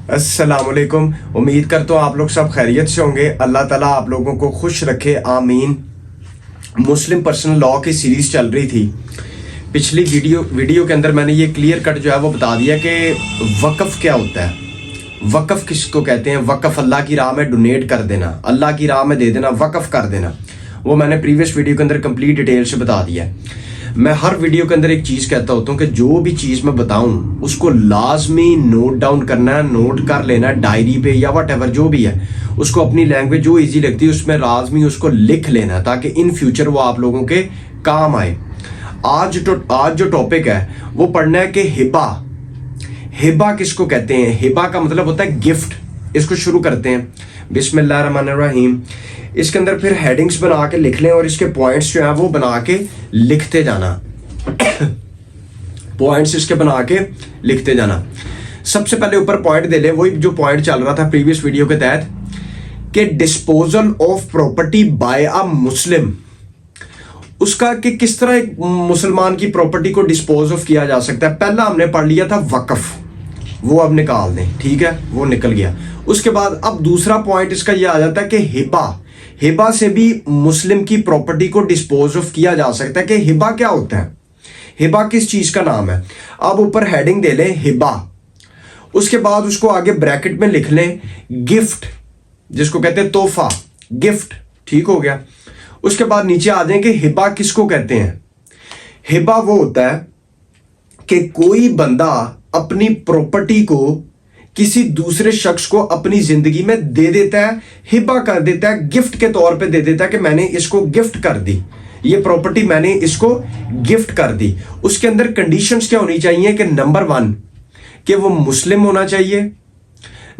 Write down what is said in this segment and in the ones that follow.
अस्सलाम वालेकुम। उम्मीद करता हूँ आप लोग सब खैरियत से होंगे। अल्लाह ताला आप लोगों को खुश रखे, आमीन। मुस्लिम पर्सनल लॉ की सीरीज़ चल रही थी। पिछली वीडियो के अंदर मैंने ये क्लियर कट जो है वो बता दिया कि वक़फ़ क्या होता है, वक़फ़ किसको कहते हैं। वक़फ़ अल्लाह की राह में डोनेट कर देना, अल्लाह की राह में दे देना, वक़फ़ कर देना, वो मैंने प्रीवियस वीडियो के अंदर कंप्लीट डिटेल से बता दिया है। मैं हर वीडियो के अंदर एक चीज़ कहता होता हूँ कि जो भी चीज़ मैं बताऊँ उसको लाजमी नोट डाउन करना है, नोट कर लेना डायरी पे या वट एवर जो भी है, उसको अपनी लैंग्वेज जो इजी लगती है उसमें लाजमी उसको लिख लेना ताकि इन फ्यूचर वो आप लोगों के काम आए। आज जो टॉपिक है वो पढ़ना है कि हिबा, हिबा किसको कहते हैं। हिबा का मतलब होता है गिफ्ट। इसको शुरू करते हैं, बिस्मिल्लाहिर्रहमानिर्रहीम। इसके अंदर फिर हेडिंग्स बना के लिख लें और इसके पॉइंट्स जो हैं वो बना के लिखते जाना पॉइंट्स इसके बना के लिखते जाना। सबसे पहले ऊपर पॉइंट दे लें, वही जो पॉइंट चल रहा था प्रीवियस वीडियो के तहत कि डिस्पोजल ऑफ प्रॉपर्टी बाय अ मुस्लिम, उसका कि किस तरह एक मुसलमान की प्रॉपर्टी को डिस्पोज ऑफ किया जा सकता है। पहला हमने पढ़ लिया था वक़फ़, वो अब निकाल दें, ठीक है, वो निकल गया। उसके बाद अब दूसरा पॉइंट इसका ये आ जाता है कि हिबा, हिबा से भी मुस्लिम की प्रॉपर्टी को डिस्पोज ऑफ किया जा सकता है। कि हिबा क्या होता है, हिबा किस चीज का नाम है। अब ऊपर हेडिंग दे लें हिबा, उसके बाद उसको आगे ब्रैकेट में लिख लें गिफ्ट, जिसको कहते हैं तोहफा, गिफ्ट, ठीक हो गया। उसके बाद नीचे आ जाए कि हिबा किसको कहते हैं। हिबा वो होता है कि कोई बंदा अपनी प्रॉपर्टी को किसी दूसरे शख्स को अपनी जिंदगी में दे देता है, हिबा कर देता है, गिफ्ट के तौर पे दे देता है कि मैंने इसको गिफ्ट कर दी, ये प्रॉपर्टी मैंने इसको गिफ्ट कर दी। उसके अंदर कंडीशंस क्या होनी चाहिए कि नंबर 1 कि वो मुस्लिम होना चाहिए,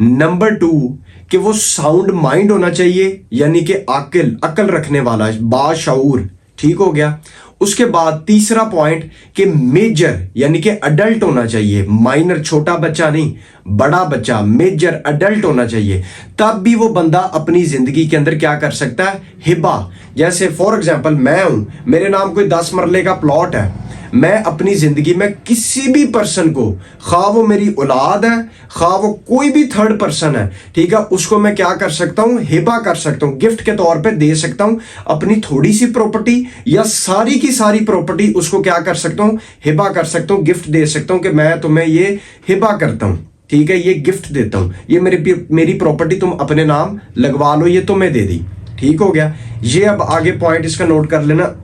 नंबर 2 कि वो साउंड माइंड होना चाहिए, यानी कि अकल रखने वाला, बाशऊर, ठीक हो गया। उसके बाद तीसरा पॉइंट कि मेजर यानी कि अडल्ट होना चाहिए, माइनर छोटा बच्चा नहीं, बड़ा बच्चा, मेजर अडल्ट होना चाहिए। तब भी वो बंदा अपनी जिंदगी के अंदर क्या कर सकता है, हिबा। जैसे फॉर एग्जांपल मैं हूं, मेरे नाम कोई 10 मरले का प्लॉट है, मैं अपनी जिंदगी में किसी भी पर्सन को, खा वो मेरी औलाद है, खा वो कोई भी थर्ड पर्सन है, ठीक है, उसको मैं क्या कर सकता हूं, हिबा कर सकता हूं, गिफ्ट के तौर पे दे सकता हूं। अपनी थोड़ी सी प्रॉपर्टी या सारी की सारी प्रॉपर्टी उसको क्या कर सकता हूं, हिबा कर सकता हूं, गिफ्ट दे सकता हूं कि मैं तुम्हें ये हिबा करता हूं, ठीक है, ये गिफ्ट देता हूं, ये मेरी प्रॉपर्टी तुम अपने नाम लगवा लो, ये तुम्हें दे दी, ठीक हो गया। ये अब आगे पॉइंट इसका नोट कर लेना।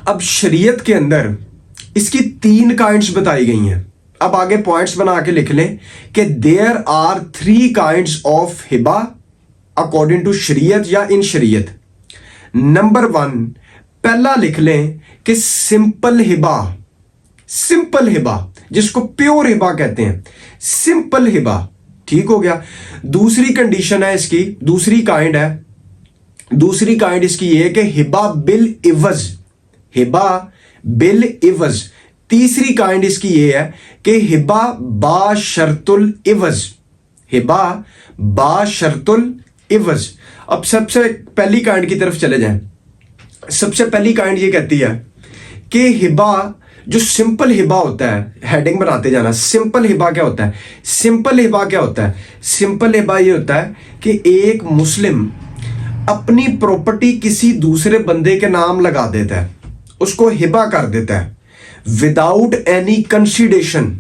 अब शरीयत के अंदर इसकी 3 काइंड्स बताई गई हैं। अब आगे पॉइंट्स बना के लिख लें कि देयर आर 3 काइंड्स ऑफ हिबा अकॉर्डिंग टू शरीयत या इन शरीयत। नंबर 1 पहला लिख लें कि सिंपल हिबा, सिंपल हिबा जिसको प्योर हिबा कहते हैं, सिंपल हिबा, ठीक हो गया। दूसरी कंडीशन है इसकी, दूसरी काइंड है, दूसरी काइंड इसकी ये है कि हिबा बिल इवज, हिबा बिल इवज। तीसरी काइंड इसकी ये है कि हिबा बा शर्तुल इवज, हिबा बा शर्तुल इवज। अब सबसे पहली काइंड की तरफ चले जाएं। सबसे पहली काइंड ये कहती है कि हिबा जो सिंपल हिबा होता है, हेडिंग बनाते जाना, सिंपल हिबा क्या होता है। सिंपल हिबा क्या होता है, सिंपल हिबा ये होता है कि एक मुस्लिम अपनी प्रॉपर्टी किसी दूसरे बंदे के नाम लगा देता है, उसको हिबा कर देता है विदाउट एनी कंसीडरेशन,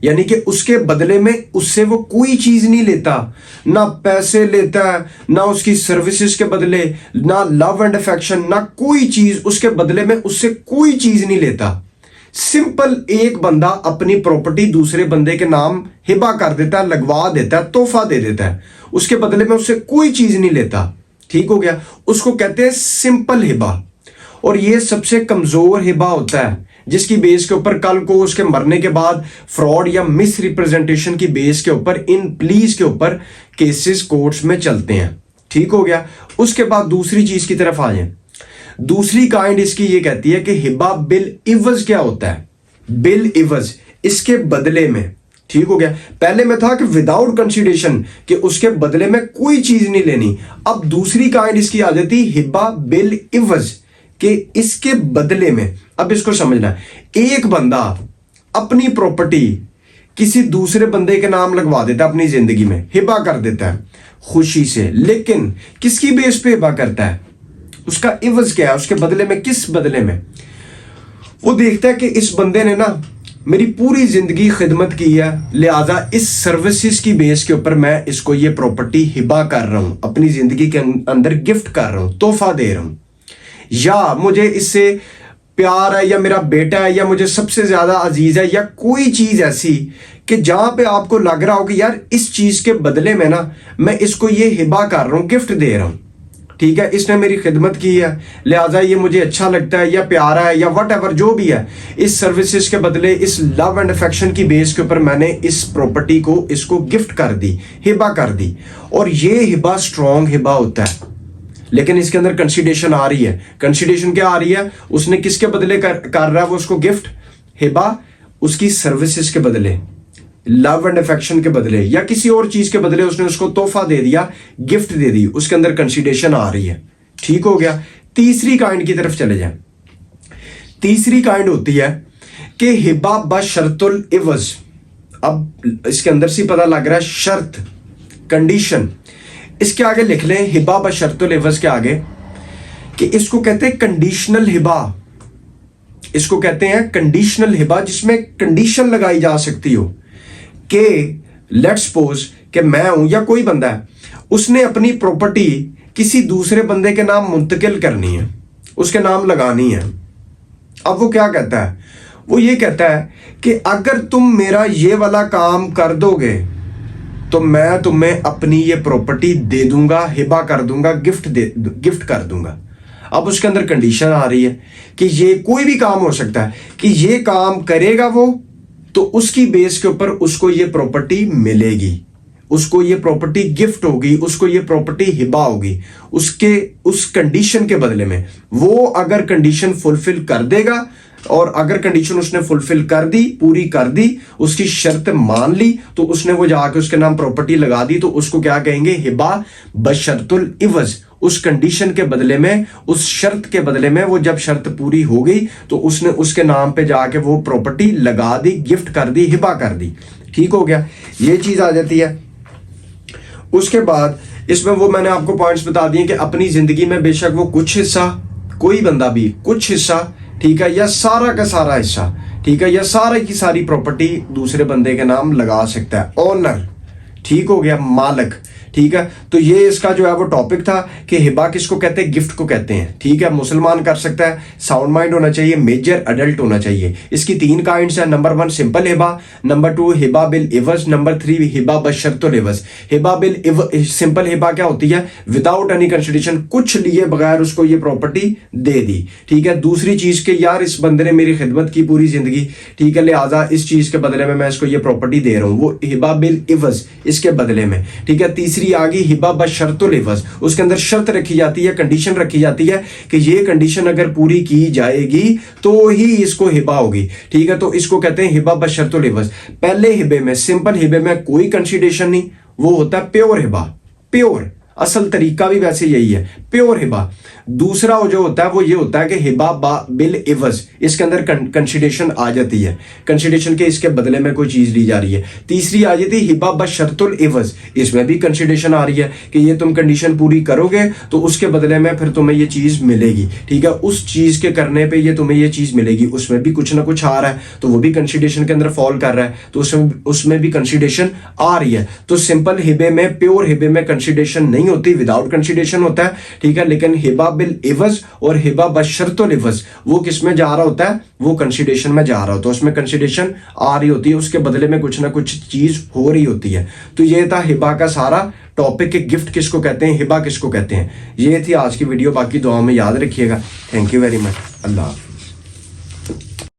यानी कि उसके बदले में उससे वो कोई चीज नहीं लेता, ना पैसे लेता है, ना उसकी सर्विसेज के बदले, ना लव एंड अफेक्शन, ना कोई चीज उसके बदले में उससे कोई चीज नहीं लेता। सिंपल एक बंदा अपनी प्रॉपर्टी दूसरे बंदे के नाम हिबा कर देता है, लगवा देता है, तोहफा दे देता है, उसके बदले में उससे कोई चीज नहीं लेता, ठीक हो गया। उसको कहते हैं सिंपल हिबा। और ये सबसे कमजोर हिबा होता है जिसकी बेस के ऊपर कल को उसके मरने के बाद फ्रॉड या मिस रिप्रेजेंटेशन की बेस के ऊपर, इन प्लीज के ऊपर केसेस कोर्ट्स में चलते हैं, ठीक हो गया। उसके बाद दूसरी चीज की तरफ आ जाए। दूसरी काइंड इसकी ये कहती है कि हिबा बिल इवज क्या होता है, बिल इवज, इसके बदले में, ठीक हो गया। पहले में था कि विदाउट कंसीडरेशन, कि उसके बदले में कोई चीज नहीं लेनी। अब दूसरी काइंड इसकी आ जाती हिबा बिल इवज, कि इसके बदले में, अब इसको समझना, एक बंदा अपनी प्रॉपर्टी किसी दूसरे बंदे के नाम लगवा देता है अपनी जिंदगी में, हिबा कर देता है खुशी से, लेकिन किसकी बेस पे हिबा करता है, उसका इवज क्या है, उसके बदले में, किस बदले में? वो देखता है कि इस बंदे ने ना मेरी पूरी जिंदगी खिदमत की है, लिहाजा इस सर्विसेज की बेस के ऊपर मैं इसको ये प्रॉपर्टी हिबा कर रहा हूं, अपनी जिंदगी के अंदर गिफ्ट कर रहा हूं, तोहफा दे रहा हूं, या मुझे इससे प्यार है, या मेरा बेटा है, या मुझे सबसे ज्यादा अजीज है, या कोई चीज ऐसी कि जहां पे आपको लग रहा हो कि यार इस चीज के बदले में ना मैं इसको ये हिबा कर रहा हूं, गिफ्ट दे रहा हूं, ठीक है, इसने मेरी खिदमत की है, लिहाजा ये मुझे अच्छा लगता है या प्यारा है या वट एवर जो भी है, इस सर्विसेज के बदले, इस लव एंड अफेक्शन की बेस के ऊपर मैंने इस प्रॉपर्टी को इसको गिफ्ट कर दी, हिबा कर दी। और ये हिबा स्ट्रॉन्ग हिबा होता है, लेकिन इसके अंदर कंसीडरेशन आ रही है। कंसीडरेशन क्या आ रही है? उसने किसके बदले कर रहा है वो उसको गिफ्ट, हिबा, उसकी सर्विसेज के बदले, लव एंड अफेक्शन के बदले, या किसी और चीज के बदले उसने उसको तोहफा दे दिया, गिफ्ट दे दी, उसके अंदर कंसीडरेशन आ रही है। ठीक हो गया। तीसरी काइंड की तरफ चले जाए। तीसरी काइंड होती है कि हिबा बशर्तुल इवज। अब इसके अंदर से पता लग रहा है शर्त, कंडीशन। इसके आगे लिख लें हिबा बशर्तुल इवज के आगे कि इसको कहते हैं कंडीशनल हिबा। इसको कहते हैं कंडीशनल हिबा, जिसमें कंडीशन लगाई जा सकती हो कि लेट्स सपोज कि मैं हूं या कोई बंदा है, उसने अपनी प्रॉपर्टी किसी दूसरे बंदे के नाम मुंतकिल करनी है, उसके नाम लगानी है। अब वो क्या कहता है? वो ये कहता है कि अगर तुम मेरा ये वाला काम कर दोगे तो मैं तुम्हें अपनी ये प्रॉपर्टी दे दूंगा, हिबा कर दूंगा, गिफ्ट कर दूंगा। अब उसके अंदर कंडीशन आ रही है कि ये कोई भी काम हो सकता है कि ये काम करेगा वो, तो उसकी बेस के ऊपर उसको ये प्रॉपर्टी मिलेगी, उसको ये प्रॉपर्टी गिफ्ट होगी, उसको ये प्रॉपर्टी हिबा होगी, उसके उस कंडीशन के बदले में। वो अगर कंडीशन फुलफिल कर देगा, और अगर कंडीशन उसने फुलफिल कर दी, पूरी कर दी, उसकी शर्त मान ली, तो उसने वो जाके उसके नाम प्रॉपर्टी लगा दी, तो उसको क्या कहेंगे? हिबा बशर्तुल इवज। उस कंडीशन के बदले में, उस शर्त के बदले में, वो जब शर्त पूरी हो गई तो उसने उसके नाम पे जाके वो प्रॉपर्टी लगा दी, गिफ्ट कर दी, हिबा कर दी। ठीक हो गया, ये चीज आ जाती है। उसके बाद इसमें वो मैंने आपको पॉइंट्स बता दिए कि अपनी जिंदगी में बेशक वो कुछ हिस्सा, कोई बंदा भी कुछ हिस्सा, ठीक है, या सारा का सारा हिस्सा, ठीक है, या सारा की सारी प्रॉपर्टी दूसरे बंदे के नाम लगा सकता है। ओनर, ठीक हो गया, मालिक। ठीक है, तो ये इसका जो है वो टॉपिक था कि हिबा किसको कहते हैं? गिफ्ट को कहते हैं। ठीक है, मुसलमान कर सकता है, साउंड माइंड होना चाहिए, मेजर अडल्ट होना चाहिए। इसकी 3 काइंड्स है। नंबर 1 सिंपल हिबा, नंबर 2 हिबा बिल इवज, नंबर 3 हिबा बशर्तुल इवज। हिबा बिल सिंपल हिबा क्या होती है? विदाउट एनी कंसीडरेशन, कुछ लिए बगैर उसको ये प्रॉपर्टी दे दी। ठीक है, दूसरी चीज के यार इस बंदे ने मेरी खिदमत की पूरी जिंदगी, ठीक है, लिहाजा इस चीज के बदले में मैं इसको ये प्रॉपर्टी दे रहा हूं, वो हिबा बिल इवज, इसके बदले में। ठीक है, तीसरी आ गई हिबा बशर्तुल इवज। उसके अंदर शर्त रखी जाती है, कंडीशन रखी जाती है कि ये कंडीशन अगर पूरी की जाएगी तो ही इसको हिबा होगी। ठीक है, तो इसको कहते हैं हिबा बशर्तुल इवज। पहले हिबे में, सिंपल हिबे में कोई कंसीडरेशन नहीं, वो होता है प्योर हिबा। प्योर, असल तरीका भी वैसे यही है, प्योर हिबा। दूसरा जो होता है वो ये होता है कि हिबा बिल इवज, इसके अंदर कंसीडरेशन आ जाती है, कंसीडरेशन के इसके बदले में कोई चीज ली जा रही है। तीसरी आ जाती है हिबा बशर्तुल इवज, इसमें भी कंसीडरेशन आ रही है कि ये तुम कंडीशन पूरी करोगे तो उसके बदले में फिर तुम्हें ये चीज मिलेगी। ठीक है, उस चीज के करने पे ये तुम्हें ये चीज मिलेगी, उसमें भी कुछ ना कुछ आ रहा है, तो वो भी कंसीडरेशन के अंदर फॉल कर रहा है, तो उसमें भी कंसीडरेशन आ रही है। तो सिंपल हिबे में, प्योर हिबे में कंसीडरेशन नहीं होती, विदाउट कंसीडरेशन होता है। ठीक है, लेकिन हिबा बिल इवज और हिबा बशर्तुल इवज वो किस में जा रहा होता है? वो कंसीडरेशन में जा रहा होता है, उसमें कंसीडरेशन आ रही होती है, उसके बदले में कुछ ना कुछ चीज हो रही होती है। तो ये था हिबा का सारा टॉपिक कि गिफ्ट किसको कहते हैं, हिबा किसको कहते हैं। ये थी आज की वीडियो, बाकी दुआओं में याद रखिएगा। Thank you very much. अल्लाह हाफिज़।